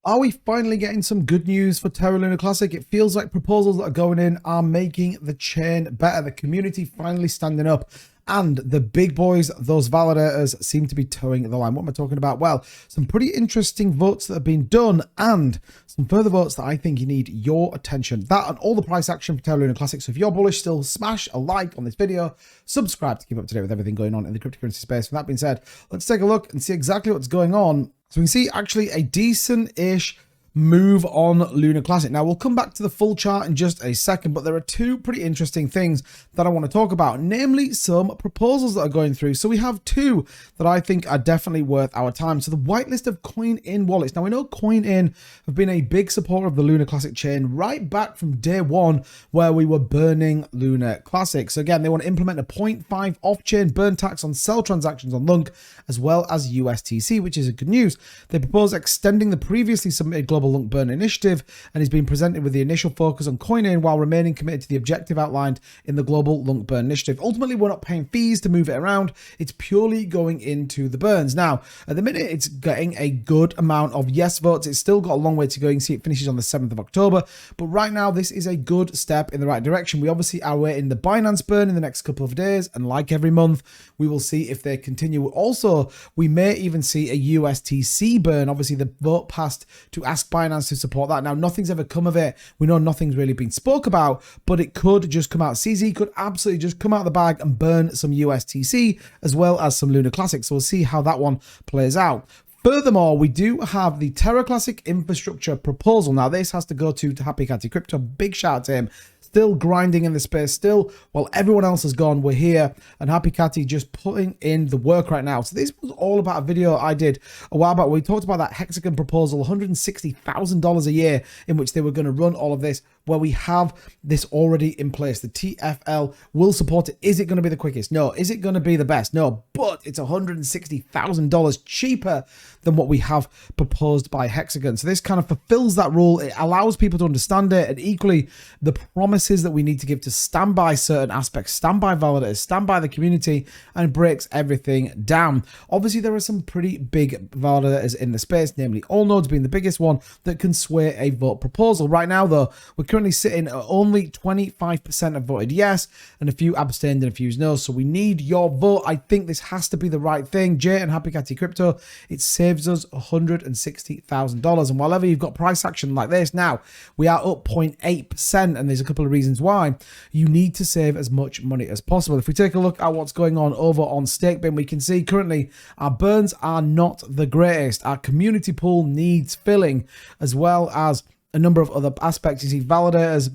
Are we finally getting some good news for Terra Luna Classic? It feels like proposals that are going in are making the chain better. The community finally standing up. And the big boys, those validators, seem to be towing the line. What am I talking about? Well, some pretty interesting votes that have been done and some further votes that I think you need your attention. That and all the price action for Terra Luna Classic. So if you're bullish still, smash a like on this video. Subscribe to keep up to date with everything going on in the cryptocurrency space. With that being said, let's take a look and see exactly what's going on. So we can see actually a decent-ish move on Luna Classic. Now, we'll come back to the full chart in just a second, but there are two pretty interesting things that I want to talk about, namely some proposals that are going through. So we have two that I think are definitely worth our time. So the whitelist of Coin In wallets. Now, we know Coin In have been a big supporter of the Luna Classic chain right back from day one where we were burning Luna Classic. So again, they want to implement a 0.5 off-chain burn tax on sell transactions on LUNC as well as USTC, which is good news. They propose extending the previously submitted global LUNC burn initiative and is being presented with the initial focus on Coin In while remaining committed to the objective outlined in the global LUNC burn initiative. Ultimately, we're not paying fees to move it around. It's purely going into the burns. Now, at the minute, it's getting a good amount of yes votes. It's still got a long way to go. You can see it finishes on the 7th of October. But right now, this is a good step in the right direction. We obviously are waiting the Binance burn in the next couple of days. And like every month, we will see if they continue. Also, we may even see a USTC burn. Obviously, the vote passed to ask Binance to support that. Now, nothing's ever come of it. We know nothing's really been spoke about, but it could just come out. CZ could absolutely just come out of the bag and burn some USTC as well as some Luna Classic. So we'll see how that one plays out. Furthermore, we do have the Terra Classic infrastructure proposal. Now, this has to go to Happy Catty Crypto. Big shout out to him. Still grinding in the space, still, while everyone else has gone, we're here, and Happy Catty just putting in the work right now. So this was all about a video I did a while back where we talked about that Hexagon proposal, $160,000 a year, in which they were going to run all of this, where we have this already in place. The TFL will support it. Is it going to be the quickest? No. Is it going to be the best? No, but it's $160,000 cheaper than what we have proposed by Hexagon. So this kind of fulfills that rule. It allows people to understand it, and equally the promises that we need to give to stand by certain aspects, stand by validators, stand by the community, and breaks everything down. Obviously, there are some pretty big validators in the space, namely Allnodes being the biggest one, that can sway a vote proposal. Right now, though, we're currently sitting at only 25% have voted yes, and a few abstained and a few no. So we need your vote. I think this has to be the right thing. Jay and Happy Catty Crypto, it saves us $160,000. And whenever you've got price action like this, now we are up 0.8%, and there's a couple of reasons why. You need to save as much money as possible. If we take a look at what's going on over on StakeBin, we can see currently our burns are not the greatest. Our community pool needs filling, as well as a number of other aspects. You see validators,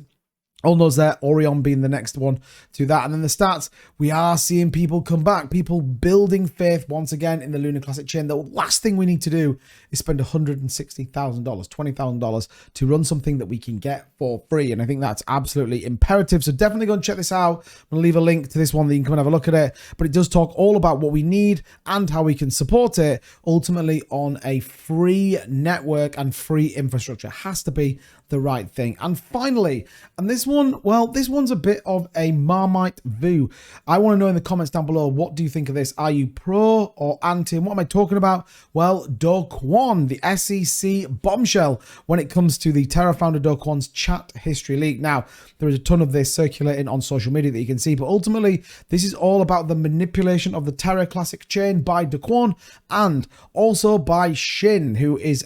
all those there, Orion being the next one to that. And then the stats, we are seeing people come back, people building faith once again in the Luna Classic chain. The last thing we need to do is spend $160,000, $20,000 to run something that we can get for free. And I think that's absolutely imperative. So definitely go and check this out. I'm going to leave a link to this one that you can come and have a look at it. But it does talk all about what we need and how we can support it ultimately on a free network and free infrastructure. It has to be the right thing. And finally, and this one, well, this one's a bit of a Marmite view. I want to know in the comments down below, what do you think of this? Are you pro or anti? And what am I talking about? Well, Do Kwon, the SEC bombshell when it comes to the Terra founder Do Kwon's chat history leak. Now, there is a ton of this circulating on social media that you can see, but ultimately, this is all about the manipulation of the Terra Classic chain by Do Kwon and also by Shin, who is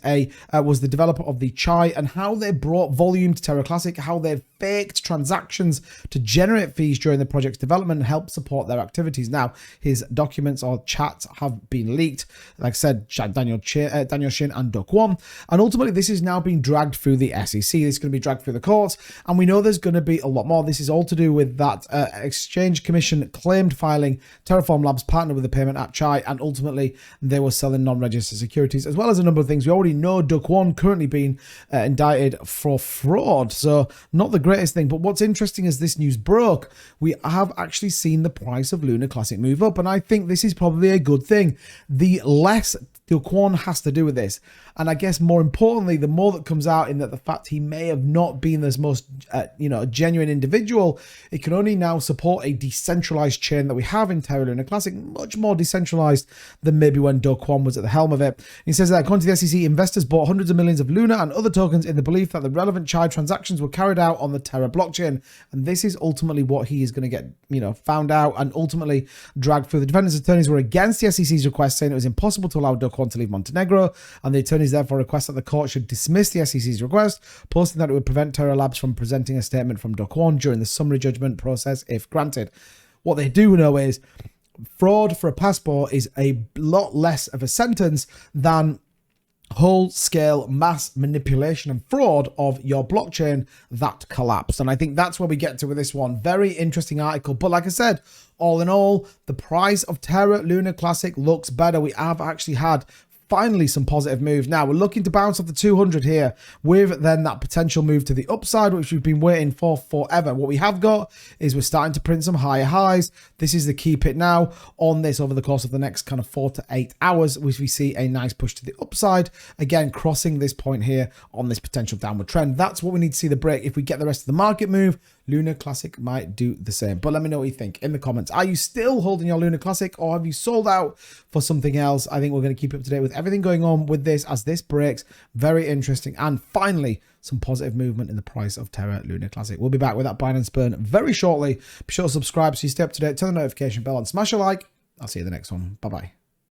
was the developer of the Chai, and how they brought volume to Terra Classic, how they've faked transactions to generate fees during the project's development and help support their activities. Now, his documents or chats have been leaked, like I said, Daniel Shin and Do Kwon, and ultimately this is now being dragged through the SEC. This is going to be dragged through the courts, and we know there's going to be a lot more. This is all to do with that Exchange Commission claimed filing. Terraform Labs partnered with the payment app Chai, and ultimately they were selling non-registered securities, as well as a number of things. We already know Do Kwon currently being indicted for fraud, so not the greatest thing. But what's interesting is this news broke, we have actually seen the price of Luna Classic move up, and I think this is probably a good thing. The less Do Kwon has to do with this. And I guess more importantly, the more that comes out in that the fact he may have not been this most, a genuine individual, it can only now support a decentralized chain that we have in Terra Luna Classic, much more decentralized than maybe when Do Kwon was at the helm of it. He says that according to the SEC, investors bought hundreds of millions of Luna and other tokens in the belief that the relevant child transactions were carried out on the Terra blockchain. And this is ultimately what he is going to get, found out and ultimately dragged through. The defendant's attorneys were against the SEC's request, saying it was impossible to allow Do Kwon to leave Montenegro, and the attorneys therefore request that the court should dismiss the SEC's request, posting that it would prevent Terra Labs from presenting a statement from Do Kwon during the summary judgment process if granted. What they do know is fraud for a passport is a lot less of a sentence than whole-scale mass manipulation and fraud of your blockchain that collapsed. And I think that's where we get to with this one. Very interesting article. But like I said, all in all, the price of Terra Luna Classic looks better. We have actually had finally some positive moves. Now we're looking to bounce off the 200 here with then that potential move to the upside, which we've been waiting for forever. What we have got is we're starting to print some higher highs. This is the keep it now on this over the course of the next kind of 4 to 8 hours, which we see a nice push to the upside, again crossing this point here on this potential downward trend. That's what we need to see the break. If we get the rest of the market move, Luna Classic might do the same. But let me know what you think in the comments. Are you still holding your Luna Classic, or have you sold out for something else? I think we're going to keep you up to date with everything going on with this as this breaks. Very interesting. And finally, some positive movement in the price of Terra Luna Classic. We'll be back with that Binance burn very shortly. Be sure to subscribe so you stay up to date. Turn the notification bell and smash a like. I'll see you in the next one. Bye-bye.